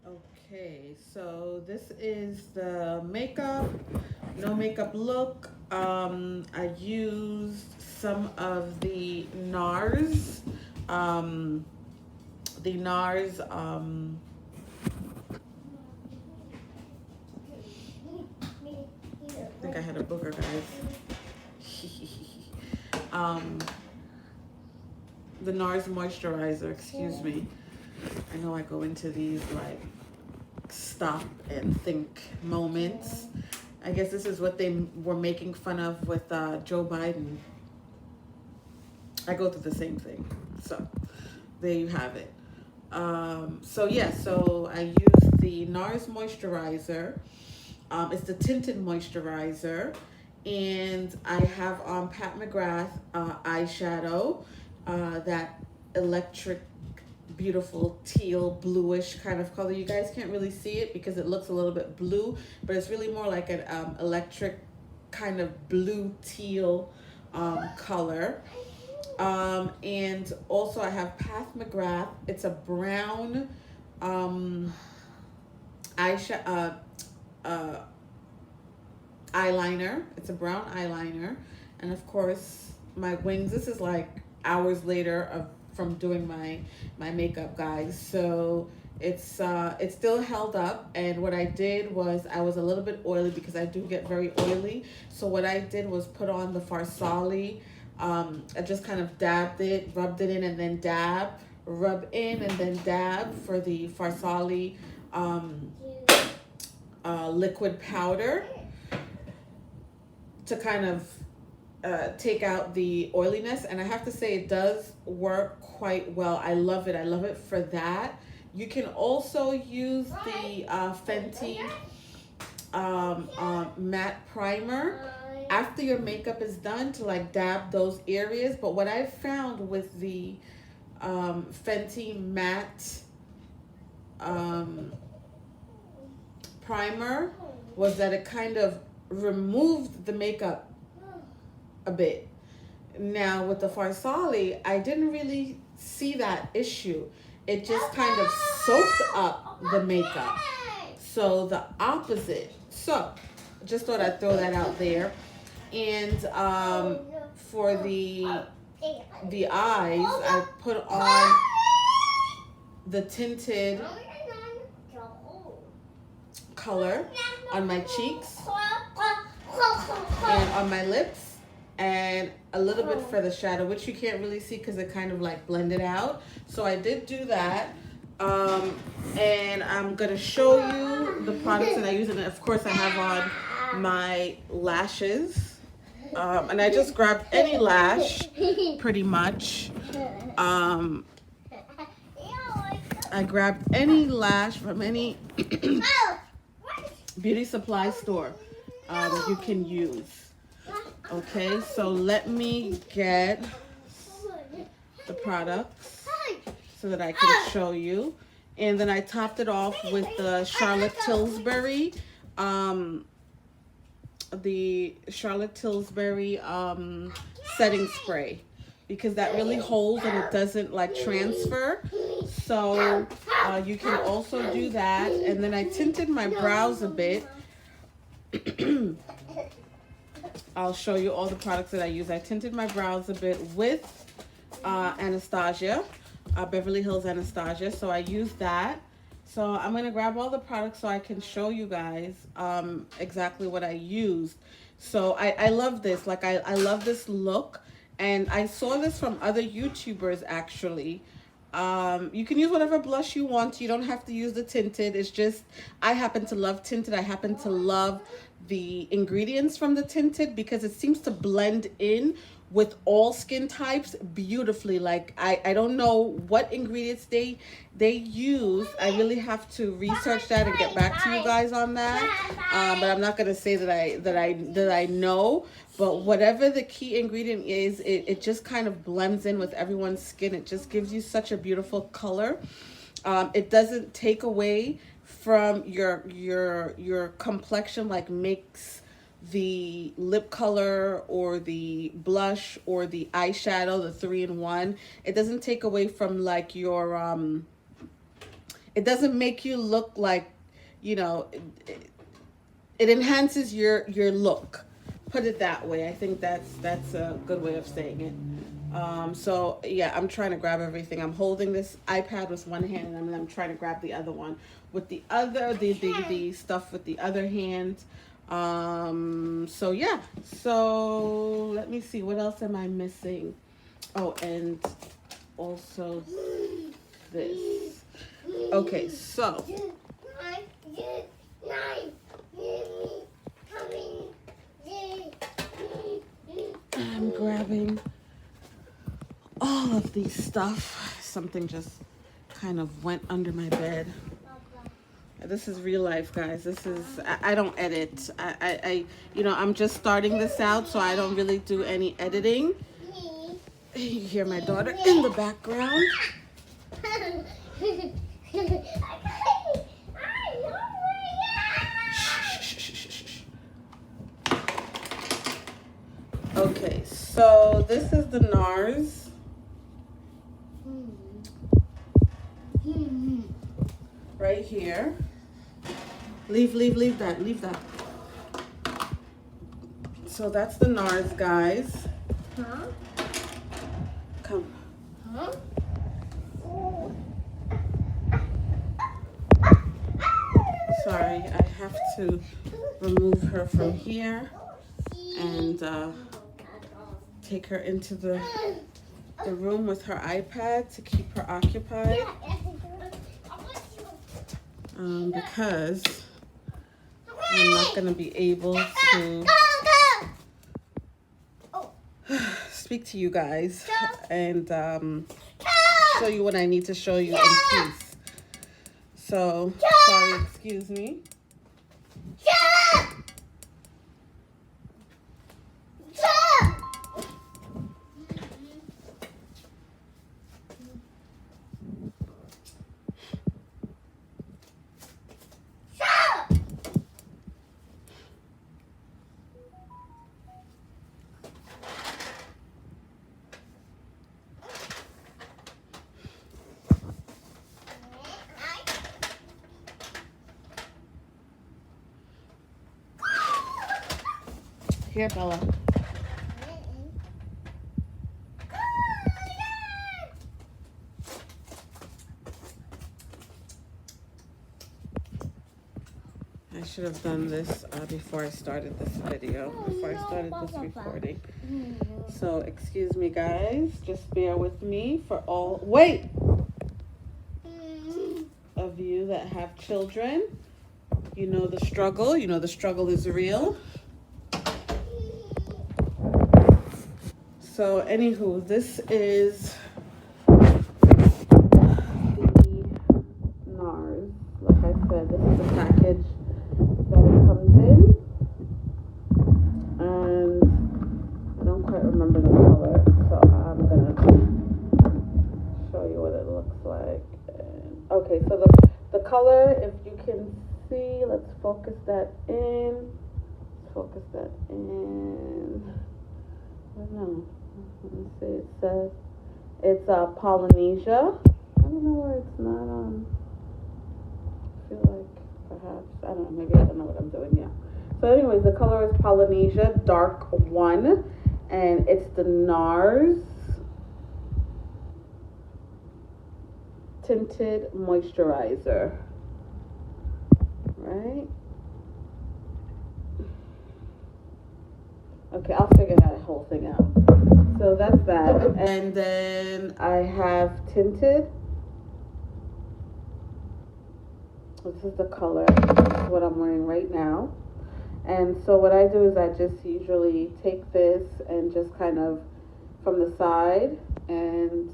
Okay, so this is the makeup, no makeup look. I used some of the NARS, um, the NARS, I think I had a booger, guys. um, the NARS moisturizer, excuse me. I know I go into these like stop and think moments. I guess this is what they were making fun of with Joe Biden. I go through the same thing. So there you have it. So yeah, so I use the NARS moisturizer. It's the tinted moisturizer. And I have on Pat McGrath eyeshadow, that electric, beautiful teal bluish kind of color. You guys can't really see it because it looks a little bit blue, but it's really more like an electric kind of blue teal color. And also I have Pat McGrath. It's a brown eyeshadow. Eyeliner. It's a brown eyeliner, and of course my wings. This is like hours later of from doing my makeup, guys. So it's still held up. And what I did was I was a little bit oily because I do get very oily. So what I did was put on the Farsali. I just kind of dabbed it, rubbed it in, and then dab, rub in, and then dab for the Farsali liquid powder to kind of take out the oiliness. And I have to say it does work quite well. I love it. I love it for that. You can also use the Fenty matte primer after your makeup is done to like dab those areas. But what I've found with the Fenty matte primer was that it kind of removed the makeup a bit. Now with the Farsali, I didn't really see that issue. It just kind of soaked up the makeup. So the opposite. So just thought I'd throw that out there. And for the eyes, I put on the tinted color on my cheeks and on my lips, and a little bit for the shadow, which you can't really see because it kind of like blended out. So I did do that. And I'm gonna show you the products that I use, and of course I have on my lashes. And I just grabbed any lash pretty much. I grabbed any lash from any beauty supply store you can use. Okay, so let me get the products so that I can show you. And then I topped it off with the Charlotte Tilbury, setting spray, because that really holds and it doesn't like transfer. So you can also do that. And then I tinted my brows a bit. I'll show you all the products that I use. I tinted my brows a bit with Anastasia, Beverly Hills Anastasia. So I used that. So I'm going to grab all the products so I can show you guys exactly what I used. So I love this. Like I love this look. And I saw this from other YouTubers actually. You can use whatever blush you want. You don't have to use the tinted. It's just, I happen to love tinted. I happen to love the ingredients from the tinted because it seems to blend in with all skin types beautifully. Like I don't know what ingredients they use. I really have to research that and get back to you guys on that. But I'm not gonna say that I know. But whatever the key ingredient is, it just kind of blends in with everyone's skin. It just gives you such a beautiful color. It doesn't take away from your complexion, like makes the lip color or the blush or the eyeshadow, the 3-in-1. It doesn't take away from like your it doesn't make you look like, you know, it enhances your look. Put it that way. I think that's a good way of saying it. So yeah, I'm trying to grab everything. I'm holding this iPad with one hand, and I'm trying to grab the other one with the stuff with the other hand. So yeah. So let me see. What else am I missing? Oh, and also this. Okay, so I'm grabbing all of these stuff. Something just kind of went under my bed. This is real life, guys. This is, I don't edit. I'm just starting this out, so I don't really do any editing. You hear my daughter in the background. Okay, so this is the NARS. Right here. Leave that. So that's the NARS, guys. Huh? Come. Huh? Sorry, I have to remove her from here and take her into the room with her iPad to keep her occupied. Because I'm not going to be able to speak to you guys and show you what I need to show you in peace. So, sorry, excuse me. Here, Bella. I should have done this before I started this video, before I started this recording. So, excuse me, guys. Just bear with me for all... Wait! Of you that have children. You know the struggle. You know the struggle is real. So, anywho, this is the NARS. Like I said, this is the package that it comes in. And I don't quite remember the color, so I'm going to show you what it looks like. And, okay, so the color, if you can see, let's focus that in. Focus that in. I don't know. Let me see. It says it's Polynesia. I don't know why it's not on. I feel like perhaps, I don't know, maybe I don't know what I'm doing. Yeah. So anyways, the color is Polynesia Dark 1, and it's the NARS Tinted Moisturizer. Right? Okay, I'll figure that whole thing out. So that's that. And then I have tinted. This is the color. This is what I'm wearing right now. And so what I do is I just usually take this and just kind of from the side and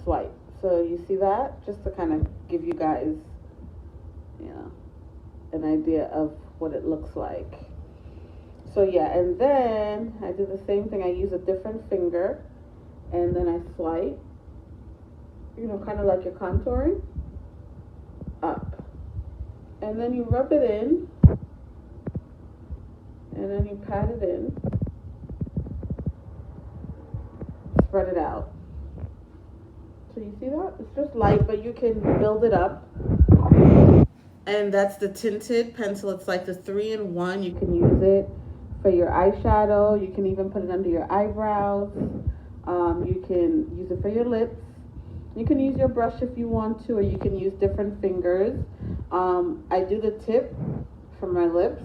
swipe. So you see that? Just to kind of give you guys, an idea of what it looks like. So yeah, and then I do the same thing. I use a different finger, and then I swipe, kind of like you're contouring, up. And then you rub it in, and then you pat it in, spread it out. So you see that? It's just light, but you can build it up. And that's the tinted pencil. It's like the 3-in-1. You can use it for your eyeshadow. You can even put it under your eyebrows. You can use it for your lips. You can use your brush if you want to, or you can use different fingers. I do the tip for my lips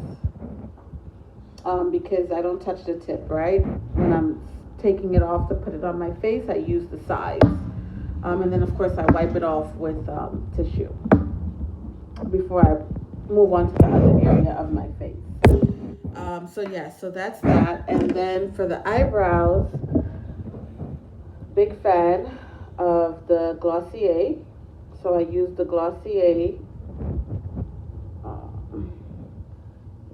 because I don't touch the tip, right? When I'm taking it off to put it on my face, I use the sides. And then, of course, I wipe it off with tissue before I move on to the other area of my face. So yeah, so that's that. And then for the eyebrows, big fan of the Glossier. So I use the Glossier.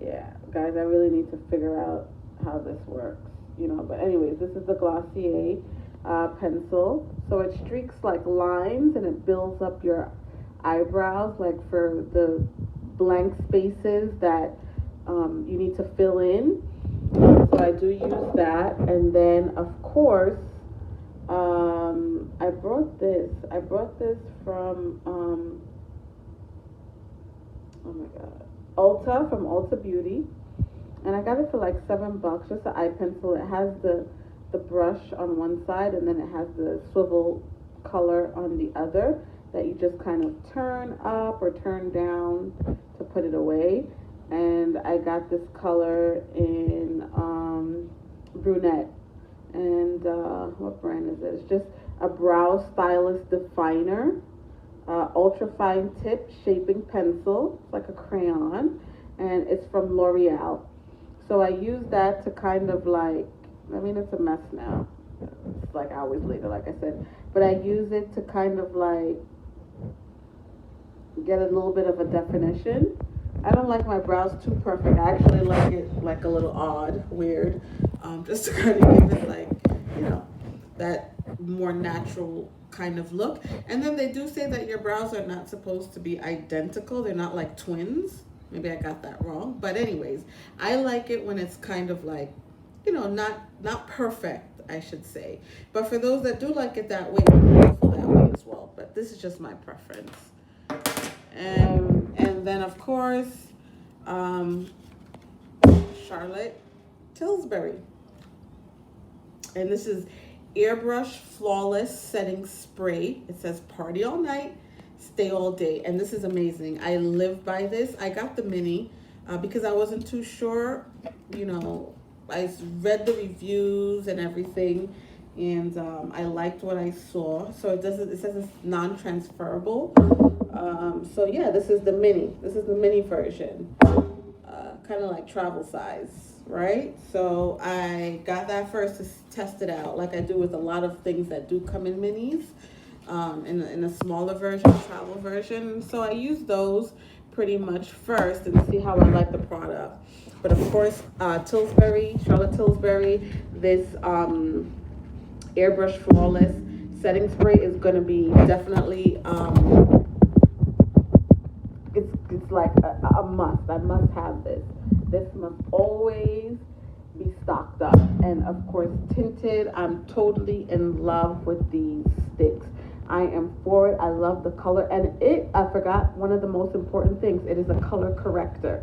Yeah, guys, I really need to figure out how this works, you know. But anyways, this is the Glossier pencil. So it streaks like lines and it builds up your eyebrows, like for the blank spaces that you need to fill in. So I do use that. And then of course I brought this from oh my god, Ulta, from Ulta Beauty, and I got it for like $7, just an eye pencil. It has the brush on one side, and then it has the swivel color on the other that you just kind of turn up or turn down to put it away. And I got this color in brunette. And what brand is it? It's just a brow stylist definer, ultra fine tip shaping pencil. It's like a crayon, and it's from L'Oreal. So I use that to kind of like, I mean, it's a mess now. It's like hours later, like I said. But I use it to kind of like get a little bit of a definition. I don't like my brows too perfect. I actually like it like a little odd, weird, just to kind of give it like, you know, that more natural kind of look. And then they do say that your brows are not supposed to be identical. They're not like twins. Maybe I got that wrong. But anyways, I like it when it's kind of like, you know, not perfect, I should say. But for those that do like it that way, it's beautiful that way as well. But this is just my preference. And then of course, Charlotte Tilbury. And this is Airbrush Flawless Setting Spray. It says party all night, stay all day. And this is amazing. I live by this. I got the mini because I wasn't too sure. You know, I read the reviews and everything, and I liked what I saw. So it says it's non-transferable. So yeah, this is the mini. This is the mini version. Kind of like travel size, right? So I got that first to test it out, like I do with a lot of things that do come in minis, in a smaller version, travel version. So I use those pretty much first and see how I like the product. But of course, Charlotte Tilbury, this Airbrush Flawless Setting Spray is going to be definitely it's like a must. I must have this. This must always be stocked up. And of course, tinted. I'm totally in love with these sticks. I am for it. I love the color. And I forgot one of the most important things. It is a color corrector.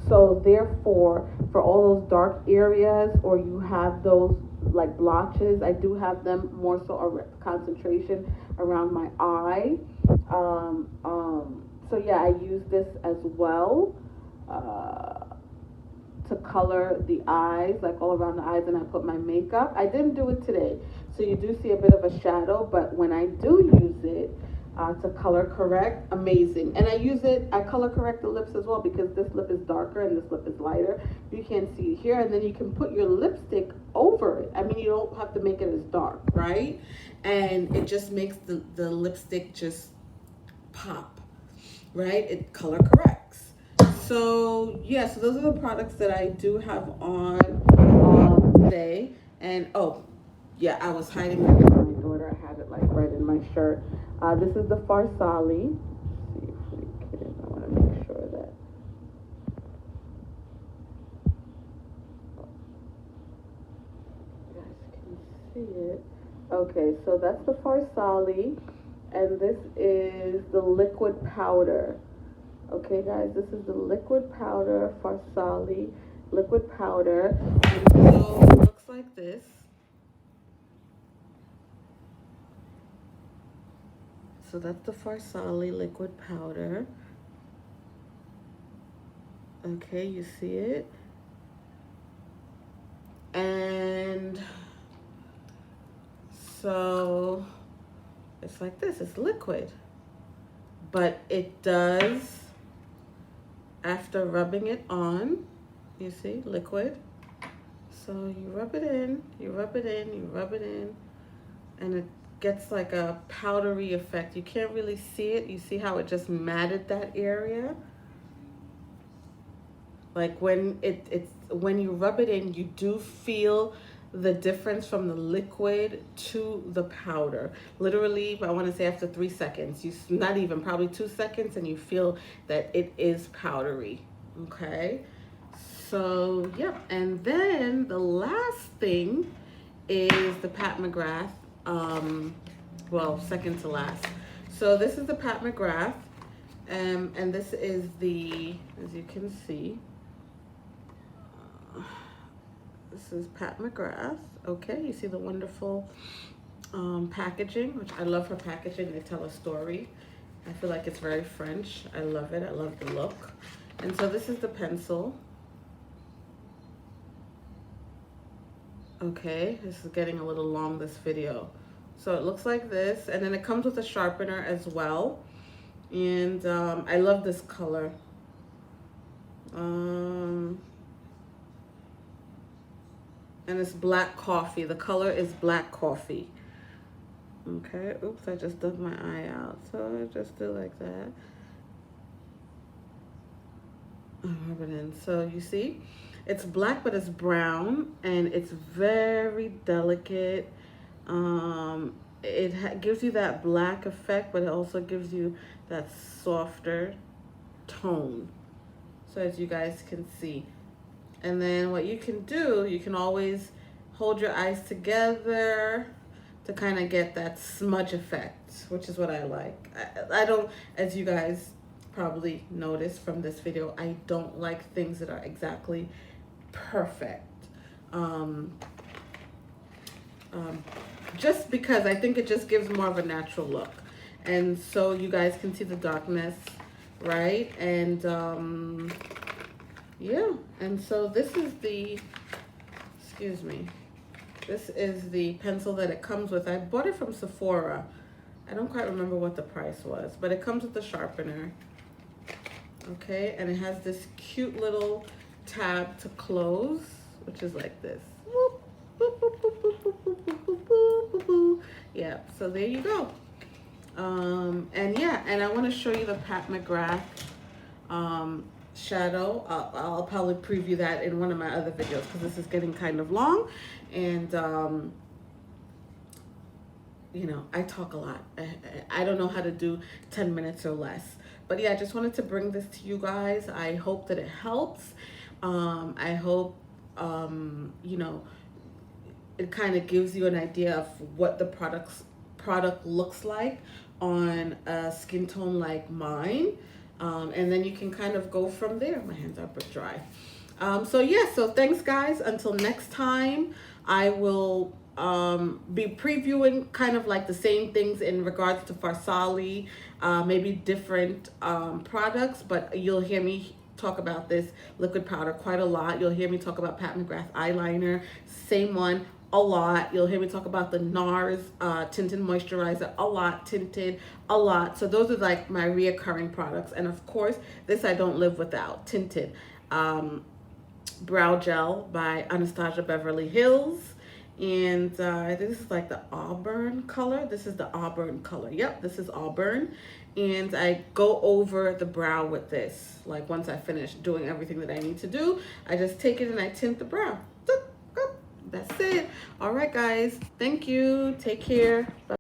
So therefore, for all those dark areas, or you have those like blotches, I do have them more so a concentration around my eye. So yeah, I use this as well to color the eyes, like all around the eyes, and I put my makeup. I didn't do it today, so you do see a bit of a shadow, but when I do use it to color correct, amazing. And I color correct the lips as well, because this lip is darker and this lip is lighter. You can't see it here, and then you can put your lipstick over it. I mean, you don't have to make it as dark, right? And it just makes the lipstick just pop, right? It color corrects. So yeah, so those are the products that I do have on today. And oh yeah, I was hiding it from my daughter. I had it like right in my shirt. This is the Farsali. Let's see if we can. I want to make sure that you guys can see it. Okay, so that's the Farsali. And this is the liquid powder. Okay, guys, this is the liquid powder, Farsali liquid powder. And so it looks like this. So that's the Farsali liquid powder. Okay, you see it. And so it's like this, it's liquid. But it does, after rubbing it on, you see, liquid. So you rub it in, you rub it in, you rub it in, and it gets like a powdery effect. You can't really see it. You see how it just matted that area? Like when when you rub it in, you do feel the difference from the liquid to the powder. Literally, I want to say after 3 seconds, not even, probably 2 seconds, and you feel that it is powdery. Okay, so yeah. And then the last thing is the Pat McGrath. Well, second to last. So this is the Pat McGrath, and this is the, as you can see, this is Pat McGrath. Okay, you see the wonderful packaging, which I love her packaging. They tell a story. I feel like it's very French. I love it. I love the look. And so this is the pencil. Okay, this is getting a little long, this video. So it looks like this, and then it comes with a sharpener as well. And I love this color. And it's black coffee. The color is black coffee. Okay, oops, I just dug my eye out. So I just do like that. Rub it in. So you see, it's black, but it's brown, and it's very delicate. It gives you that black effect, but it also gives you that softer tone. So as you guys can see. And then what you can do, you can always hold your eyes together to kind of get that smudge effect, which is what I like. I don't, as you guys probably noticed from this video, I don't like things that are exactly perfect. Just because I think it just gives more of a natural look. And so you guys can see the darkness, right? And yeah, and so this is the, excuse me, this is the pencil that it comes with. I bought it from Sephora. I don't quite remember what the price was, but it comes with the sharpener. Okay, and it has this cute little tab to close, which is like this. Yeah, so there you go. And yeah, and I want to show you the Pat McGrath shadow. I'll probably preview that in one of my other videos because this is getting kind of long, and you know, I talk a lot. I don't know how to do 10 minutes or less, but yeah, I just wanted to bring this to you guys. I hope that it helps. I hope you know, it kind of gives you an idea of what the product looks like on a skin tone like mine. And then you can kind of go from there. My hands are a bit dry. So yeah, so thanks guys. Until next time, I will be previewing kind of like the same things in regards to Farsali, maybe different products, but you'll hear me talk about this liquid powder quite a lot. You'll hear me talk about Pat McGrath eyeliner, same one, a lot. You'll hear me talk about the NARS tinted moisturizer, a lot, tinted, a lot. So those are like my reoccurring products. And of course, this I don't live without, tinted brow gel by Anastasia Beverly Hills. And this is like the auburn color. This is the auburn color. Yep, this is auburn. And I go over the brow with this. Like once I finish doing everything that I need to do, I just take it and I tint the brow. That's it. All right, guys. Thank you. Take care. Bye.